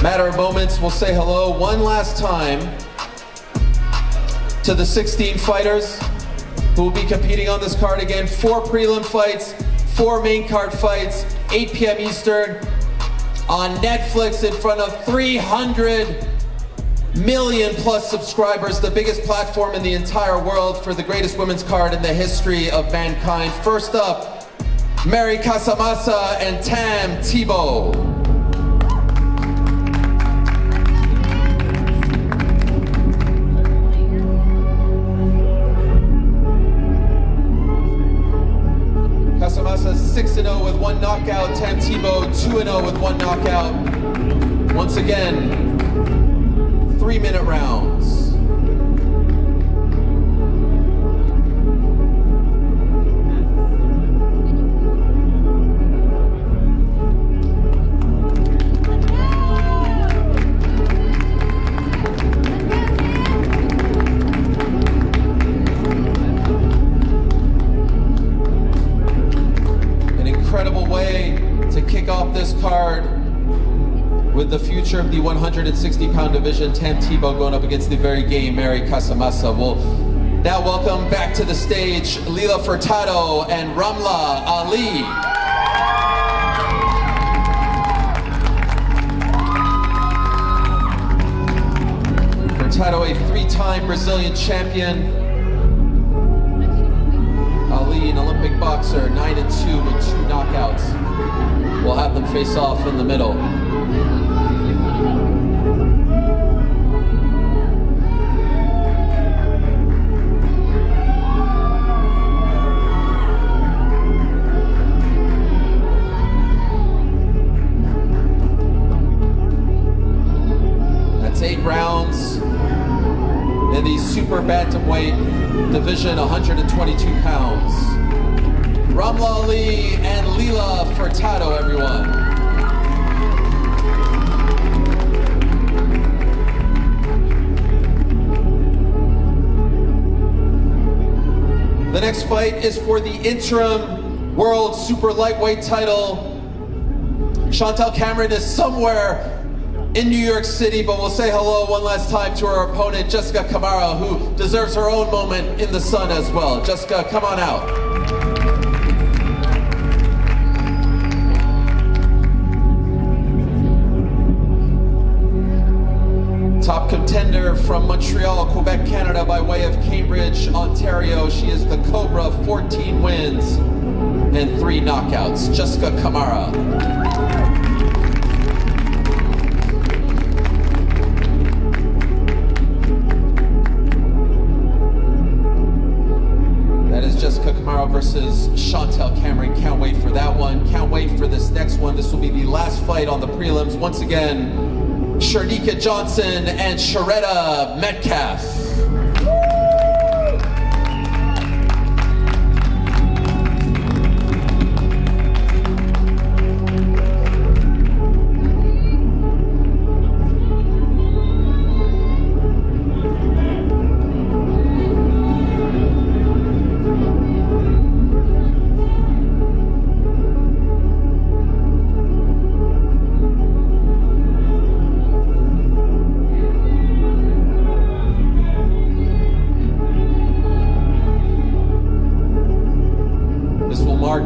Matter of moments, we'll say hello one last time to the 16 fighters who will be competing on this card again. 4 prelim fights, 4 main card fights, 8 p.m. Eastern, on Netflix in front of 300 million plus subscribers, the biggest platform in the entire world for the greatest women's card in the history of mankind. First up, Mary Casamassa and Tamm Thibeault. Casamassa 6-0 with 1 knockout, Tamm Thibeault 2-0 with 1 knockout. Once again, 3-minute rounds. This card with the future of the 160-pound division, Tamm Thibeault going up against the very game Mary Casamassa. We'll now welcome back to the stage Lila Furtado and Ramla Ali. Furtado, a 3-time Brazilian champion. Ali, an Olympic boxer, 9-2 with 2 knockouts. We'll have them face off in the middle. That's 8 rounds in the super bantamweight division, 122 pounds. Ramla Ali and Lila Furtado, everyone. The next fight is for the interim world super lightweight title. Chantelle Cameron is somewhere in New York City, but we'll say hello one last time to our opponent, Jessica Camara, who deserves her own moment in the sun as well. Jessica, come on out. Top contender from Montreal, Quebec, Canada, by way of Cambridge, Ontario. She is the Cobra, 14 wins and 3 knockouts. Jessica Camara. That is Jessica Camara versus Chantelle Cameron. Can't wait for that one. Can't wait for this next one. This will be the last fight on the prelims. Once again, Cherneka Johnson and Shurretta Metcalf.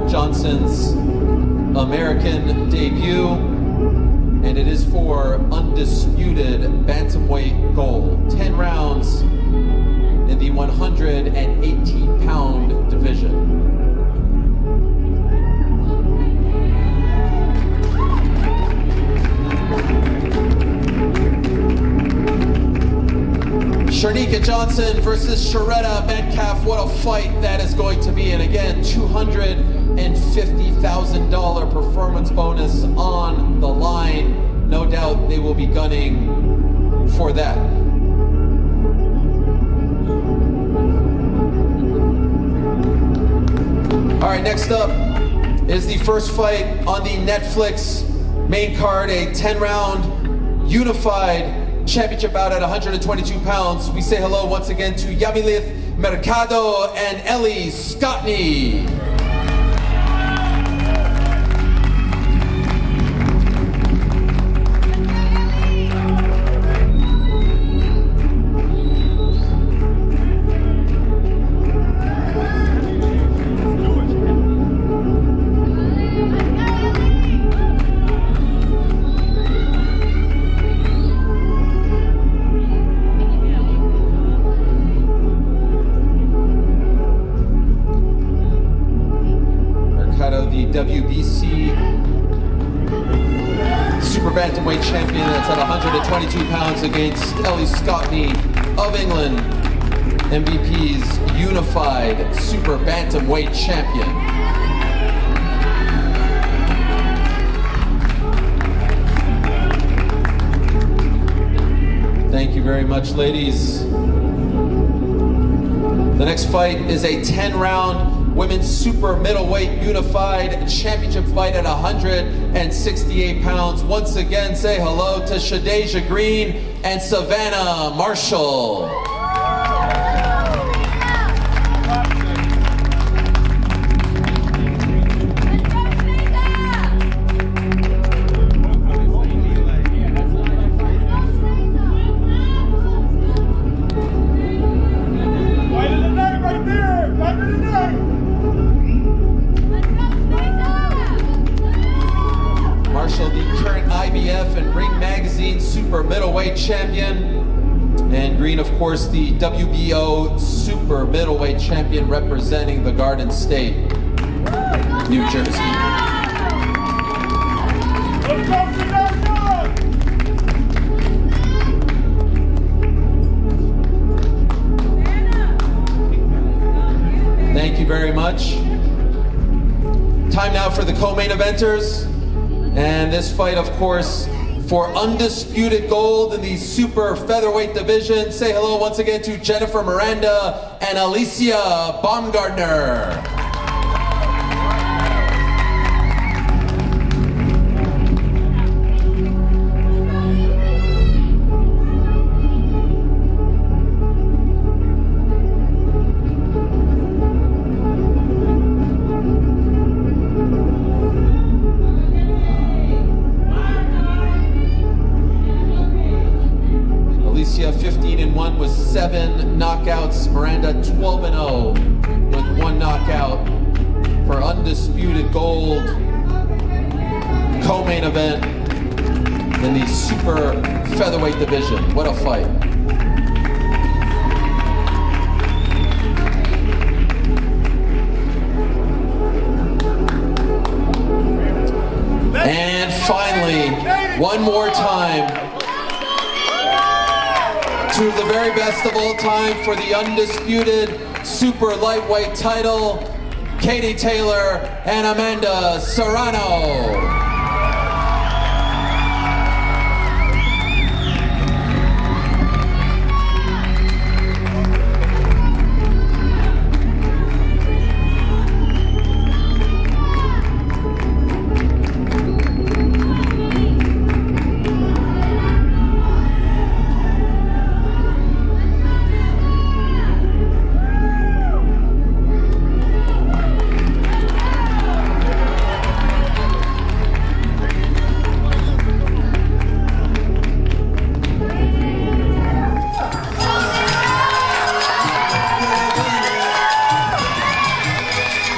Johnson's American debut, and it is for undisputed bantamweight gold. 10 rounds in the 118-pound division. Cherneka Johnson versus Shurretta Metcalf. What a fight that is going to be. And again, $250,000 performance bonus on the line. No doubt they will be gunning for that. All right, next up is the first fight on the Netflix main card, a 10-round unified championship bout at 122 pounds. We say hello once again to Yamileth Mercado and Ellie Scotney. bantamweight champion that's at 122 pounds against Ellie Scotney of England, MVP's unified super bantamweight champion. Thank you very much, ladies. The next fight is a 10-round women's super middleweight unified championship fight at 168 pounds. Once again, say hello to Shadasia Green and Savannah Marshall. Middleweight champion, and Green, of course, the WBO super middleweight champion representing the Garden State, New Jersey. Thank you very much. Time now for the co-main eventers, and this fight, of course, for undisputed gold in the super featherweight division. Say hello once again to Jennifer Miranda and Alycia Baumgardner. Alycia 15-1 with 7 knockouts. Miranda 12-0 with 1 knockout for undisputed gold co-main event in the super featherweight division. What a fight. And finally, one more time, to the very best of all time for the undisputed super lightweight title, Katie Taylor and Amanda Serrano.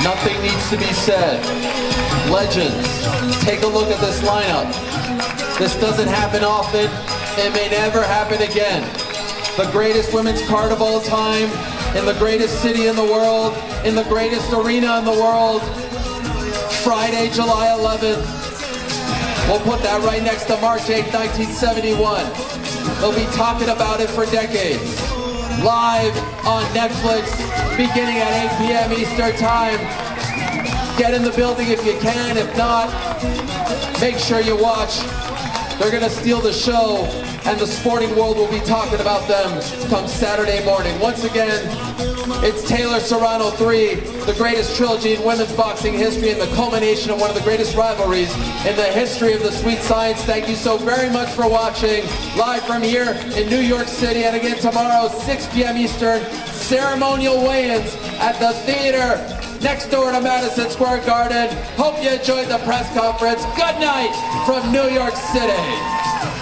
Nothing needs to be said. Legends, take a look at this lineup. This doesn't happen often. It may never happen again. The greatest women's card of all time, in the greatest city in the world, in the greatest arena in the world, Friday, July 11th. We'll put that right next to March 8th, 1971. They'll be talking about it for decades. Live on Netflix, beginning at 8 p.m. Eastern Time. Get in the building if you can. If not, make sure you watch. They're gonna steal the show, and the sporting world will be talking about them come Saturday morning. Once again, it's Taylor Serrano 3, the greatest trilogy in women's boxing history and the culmination of one of the greatest rivalries in the history of the sweet science. Thank you so very much for watching. Live from here in New York City, and again tomorrow, 6 p.m. Eastern, ceremonial weigh-ins at the theater next door to Madison Square Garden. Hope you enjoyed the press conference. Good night from New York City.